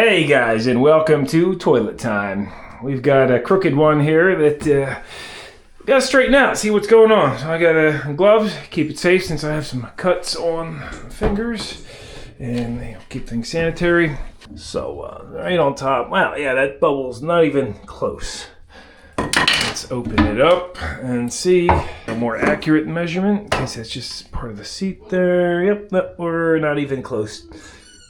Hey guys, and welcome to Toilet Time. We've got a crooked one here that gotta straighten out, see what's going on. So I got gloves, keep it safe since I have some cuts on the fingers, and keep things sanitary. So right on top, wow, yeah, that bubble's not even close. Let's open it up and see a more accurate measurement, in case that's just part of the seat there. Yep, no, we're not even close.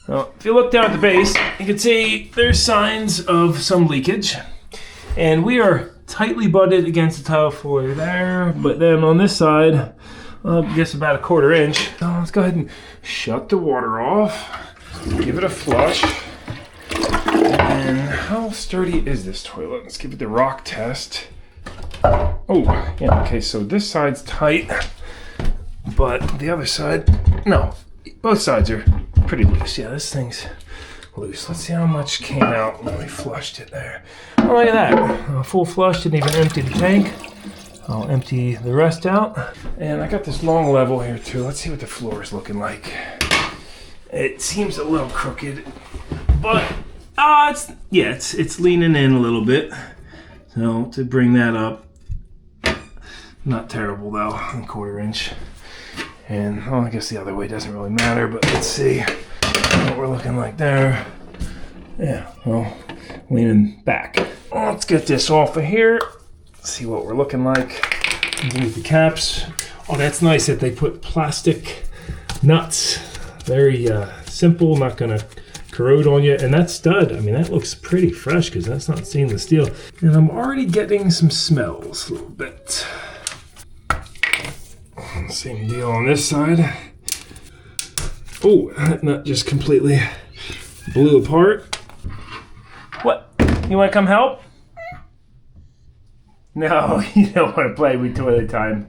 Well, if you look down at the base, you can see there's signs of some leakage. And we are tightly butted against the tile floor there, but then on this side, I guess about a 1/4 inch. So let's go ahead and shut the water off, give it a flush. And how sturdy is this toilet? Let's give it the rock test. Oh, yeah, okay, so this side's tight, but the other side, no, both sides are pretty loose. Yeah, this thing's loose. Let's see how much came out when we flushed it there. Oh, look at that. Full flush, didn't even empty the tank. I'll empty the rest out. And I got this long level here too. Let's see what the floor is looking like. It seems a little crooked, but it's leaning in a little bit. So to bring that up, not terrible though, 1/4 inch. And well, I guess the other way doesn't really matter, but let's see what we're looking like there. Yeah, well, leaning back. Well, let's get this off of here. See what we're looking like underneath the caps. Oh, that's nice that they put plastic nuts. Very simple, not gonna corrode on you. And that stud, I mean, that looks pretty fresh because that's not stainless steel. And I'm already getting some smells a little bit. Same deal on this side. Oh, that nut just completely blew apart. What? You want to come help? No, you don't want to play with Toilet Time.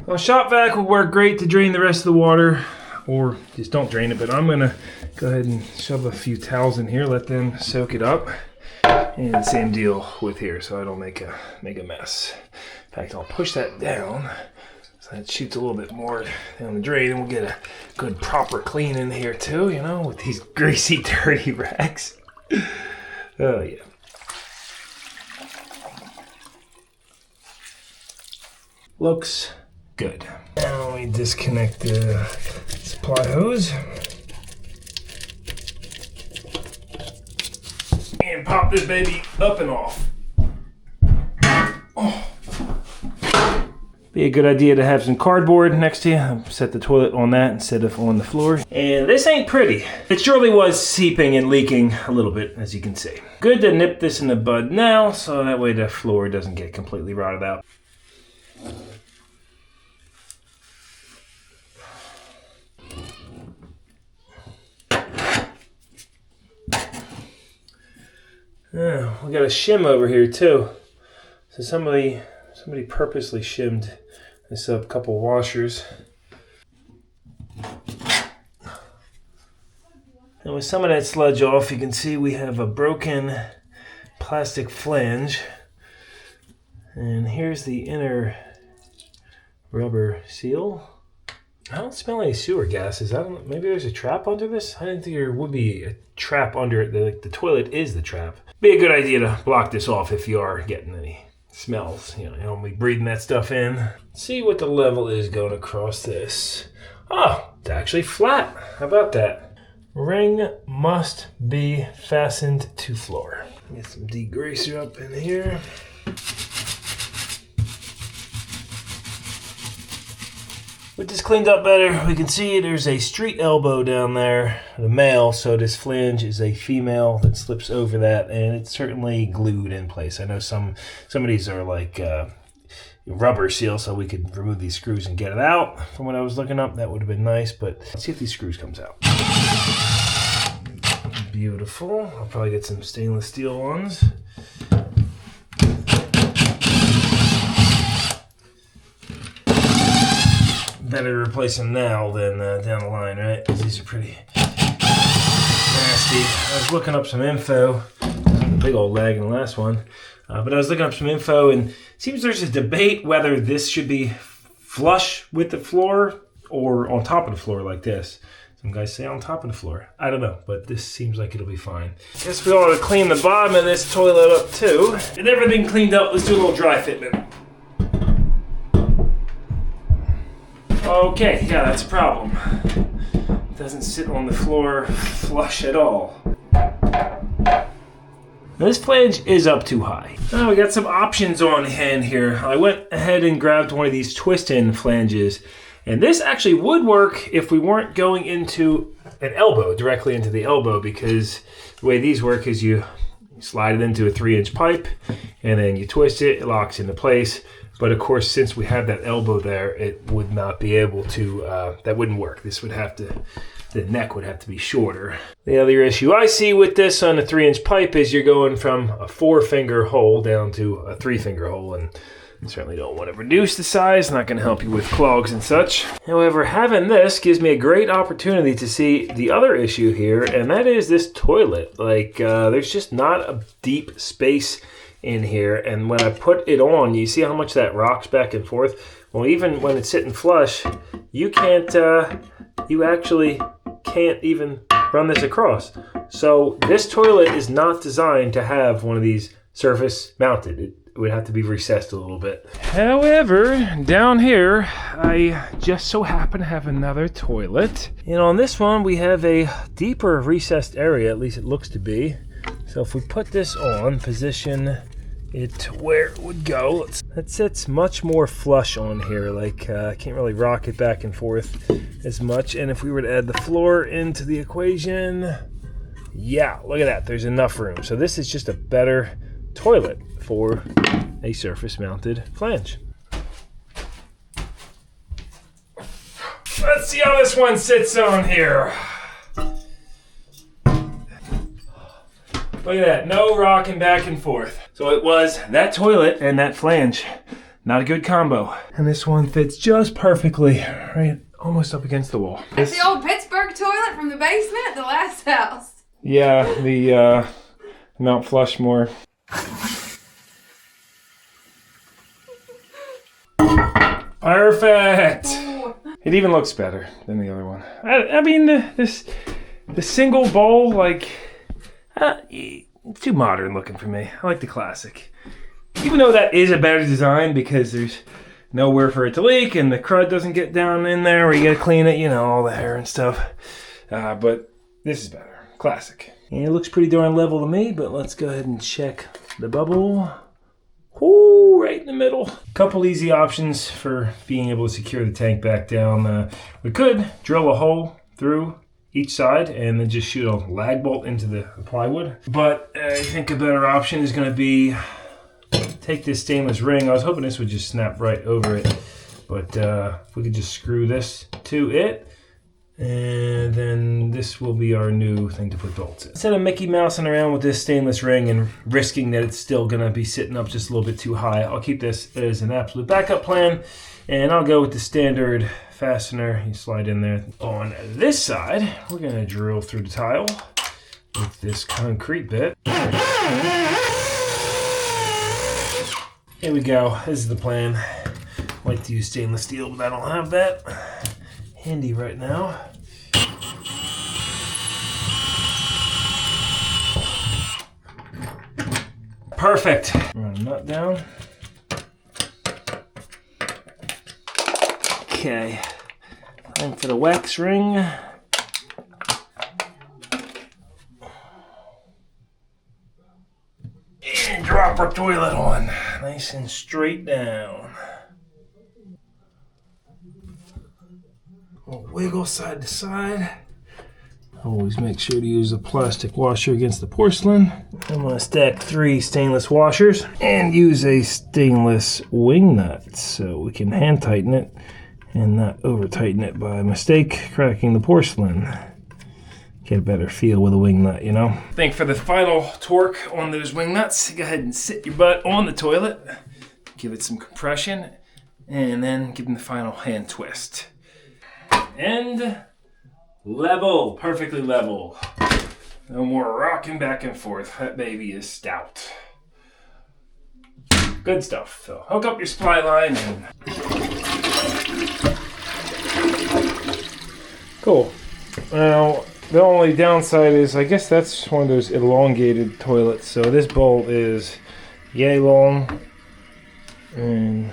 Well, shop vac will work great to drain the rest of the water, or just don't drain it, but I'm going to go ahead and shove a few towels in here, let them soak it up. And same deal with here, so I don't make a mess. In fact, I'll push that down. It shoots a little bit more down the drain, and we'll get a good proper clean in here too, you know, with these greasy, dirty rags. Oh yeah. Looks good. Now we disconnect the supply hose. And pop this baby up and off. Oh. Be a good idea to have some cardboard next to you. Set the toilet on that instead of on the floor. And this ain't pretty. It surely was seeping and leaking a little bit, as you can see. Good to nip this in the bud now, so that way the floor doesn't get completely rotted out. Oh, we got a shim over here too. So somebody purposely shimmed this up, a couple washers. And with some of that sludge off, you can see we have a broken plastic flange. And here's the inner rubber seal. I don't smell any sewer gases. I don't know, maybe there's a trap under this? I didn't think there would be a trap under it. The toilet is the trap. Be a good idea to block this off if you are getting any smells. You don't be breathing that stuff in. Let's see what the level is going across this. Oh, it's actually flat. How about that? Ring must be fastened to floor. Get some degreaser up in here. With this cleaned up better, we can see there's a street elbow down there, the male, so this flange is a female that slips over that, and it's certainly glued in place. I know some of these are like rubber seal, so we could remove these screws and get it out. From what I was looking up, that would have been nice, but let's see if these screws comes out. Beautiful. I'll probably get some stainless steel ones. Better replace them now than down the line, right? Because these are pretty nasty. I was looking up some info. Big old lag in the last one. But I was looking up some info, and it seems there's a debate whether this should be flush with the floor or on top of the floor like this. Some guys say on top of the floor. I don't know, but this seems like it'll be fine. Guess we ought to clean the bottom of this toilet up too. And everything cleaned up, let's do a little dry fitment. Okay, yeah, that's a problem. It doesn't sit on the floor flush at all. This flange is up too high. Now we got some options on hand here. I went ahead and grabbed one of these twist-in flanges. And this actually would work if we weren't going into an elbow, directly into the elbow, because the way these work is you slide it into a 3-inch pipe and then you twist it, it locks into place. But of course, since we have that elbow there, it would not be able to, that wouldn't work. This would have to, the neck would have to be shorter. The other issue I see with this on a 3-inch pipe is you're going from a 4-finger hole down to a 3-finger hole, and you certainly don't want to reduce the size, not going to help you with clogs and such. However, having this gives me a great opportunity to see the other issue here, and that is this toilet. Like, there's just not a deep space in here, and when I put it on, you see how much that rocks back and forth? Well, even when it's sitting flush, you can't, you actually can't even run this across. So this toilet is not designed to have one of these surface mounted. It would have to be recessed a little bit. However, down here, I just so happen to have another toilet. And on this one, we have a deeper recessed area, at least it looks to be. So if we put this on, position it where it would go, that sits much more flush on here. Like, I can't really rock it back and forth as much. And if we were to add the floor into the equation, yeah, look at that, there's enough room. So this is just a better toilet for a surface mounted flange. Let's see how this one sits on here. Look at that, no rocking back and forth. So it was that toilet and that flange. Not a good combo. And this one fits just perfectly, right almost up against the wall. That's the old Pittsburgh toilet from the basement at the last house. Yeah, the Mount Flushmore. Perfect! Ooh. It even looks better than the other one. I mean, the single bowl, like, it's too modern looking for me. I like the classic. Even though that is a better design because there's nowhere for it to leak and the crud doesn't get down in there where you gotta clean it, you know, all the hair and stuff. But this is better. Classic. And it looks pretty darn level to me, but let's go ahead and check the bubble. Ooh, right in the middle. Couple easy options for being able to secure the tank back down. We could drill a hole through each side and then just shoot a lag bolt into the plywood. But I think a better option is going to be take this stainless ring. I was hoping this would just snap right over it, but if we could just screw this to it, and then this will be our new thing to put bolts in. Instead of Mickey Mousing around with this stainless ring and risking that it's still gonna be sitting up just a little bit too high, I'll keep this as an absolute backup plan, and I'll go with the standard fastener. You slide in there. On this side, we're gonna drill through the tile with this concrete bit. Here we go. This is the plan. I like to use stainless steel, but I don't have that handy right now. Perfect. Run a nut down. Okay. Time for the wax ring. And drop our toilet on. Nice and straight down. We'll wiggle side to side. Always make sure to use a plastic washer against the porcelain. I'm going to stack 3 stainless washers and use a stainless wing nut so we can hand tighten it and not over tighten it by mistake cracking the porcelain. Get a better feel with a wing nut, you know? I think for the final torque on those wing nuts, go ahead and sit your butt on the toilet, give it some compression, and then give them the final hand twist. And level, perfectly level. No more rocking back and forth. That baby is stout. Good stuff. So hook up your supply line and cool. Now, the only downside is, I guess that's one of those elongated toilets. So this bowl is yay long, and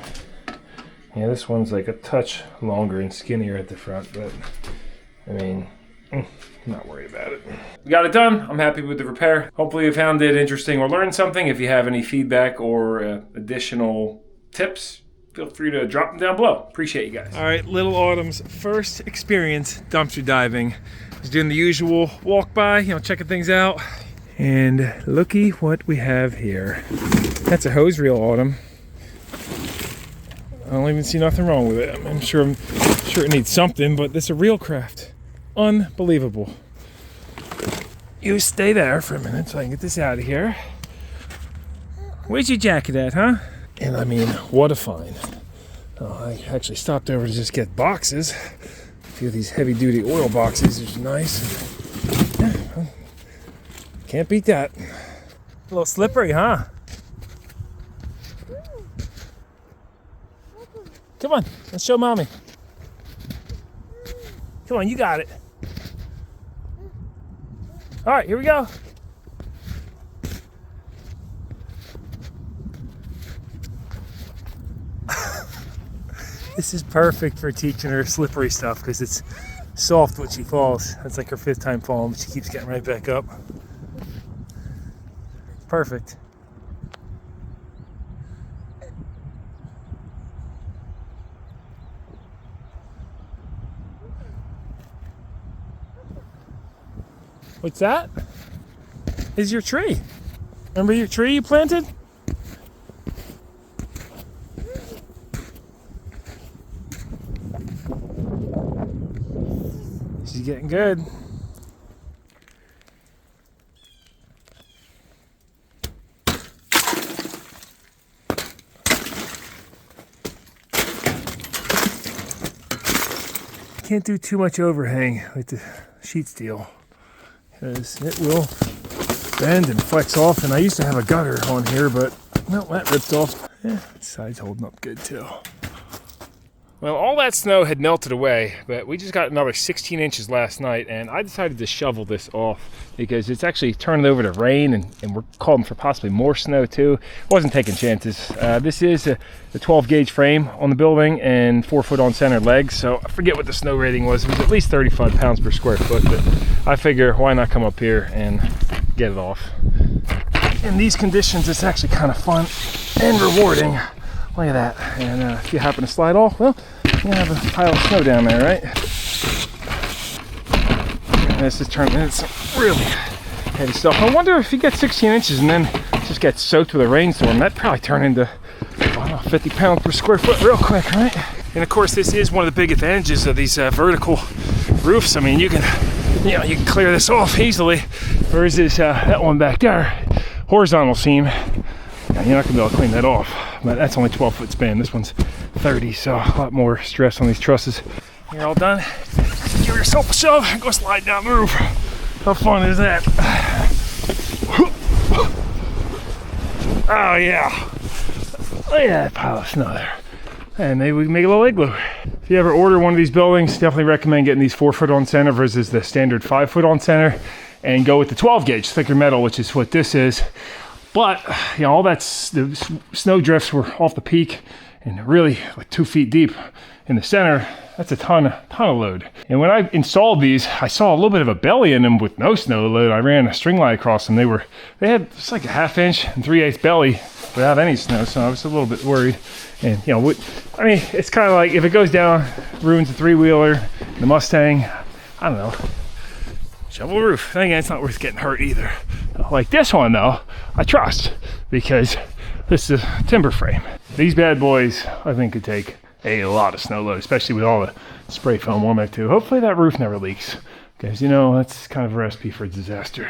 yeah, this one's like a touch longer and skinnier at the front, but I mean, I'm not worried about it. We got it done. I'm happy with the repair. Hopefully you found it interesting or learned something. If you have any feedback or additional tips, feel free to drop them down below. Appreciate you guys. All right, little Autumn's first experience dumpster diving. Just doing the usual walk by, checking things out. And looky what we have here. That's a hose reel, Autumn. I don't even see nothing wrong with it. I'm sure it needs something, but this is a real craft. Unbelievable. You stay there for a minute so I can get this out of here. Where's your jacket at, huh? And I mean, what a find. I actually stopped over to just get boxes. A few of these heavy-duty oil boxes, which is nice. Yeah, well, can't beat that. A little slippery, huh? Come on, let's show mommy. Come on, you got it. All right, here we go. This is perfect for teaching her slippery stuff because it's soft when she falls. That's like her 5th time falling, but she keeps getting right back up. Perfect. What's that? Is your tree. Remember your tree you planted? She's getting good. Can't do too much overhang with the sheet steel because it will bend and flex off. And I used to have a gutter on here, but well, that ripped off. Yeah, the side's holding up good too. Well, all that snow had melted away, but we just got another 16 inches last night, and I decided to shovel this off because it's actually turning over to rain, and we're calling for possibly more snow too. Wasn't taking chances. This is a 12 gauge frame on the building and 4 foot on center legs, so I forget what the snow rating was. It was at least 35 pounds per square foot, but I figure why not come up here and get it off. In these conditions, it's actually kind of fun and rewarding. Look at that. And if you happen to slide off, well, you have a pile of snow down there, right? And this is turning into some really heavy stuff. I wonder if you get 16 inches and then just get soaked with a rainstorm, that'd probably turn into, I don't know, 50 pounds per square foot real quick, right? And of course, this is one of the big advantages of these vertical roofs. I mean, you can clear this off easily, versus that one back there, horizontal seam. You're not gonna be able to clean that off, but that's only 12 foot span. This one's 30, so a lot more stress on these trusses. You're all done. Give yourself a shove and go slide down the roof. How fun is that? Oh yeah. Look at that pile of snow there. And maybe we can make a little igloo. If you ever order one of these buildings, definitely recommend getting these 4 foot on center versus the standard 5 foot on center, and go with the 12 gauge thicker metal, which is what this is. But all the snow drifts were off the peak and really like 2 feet deep in the center. That's a ton of load. And when I installed these, I saw a little bit of a belly in them with no snow load. I ran a string line across them. They had just like a 1/2 inch and 3/8 belly without any snow, so I was a little bit worried. And it's kind of like if it goes down, ruins the 3-wheeler, the Mustang, I don't know. Shovel the roof. Then again, it's not worth getting hurt either. Like this one though, I trust because this is a timber frame. These bad boys, I think, could take a lot of snow load, especially with all the spray foam on there too. Hopefully that roof never leaks, because that's kind of a recipe for disaster.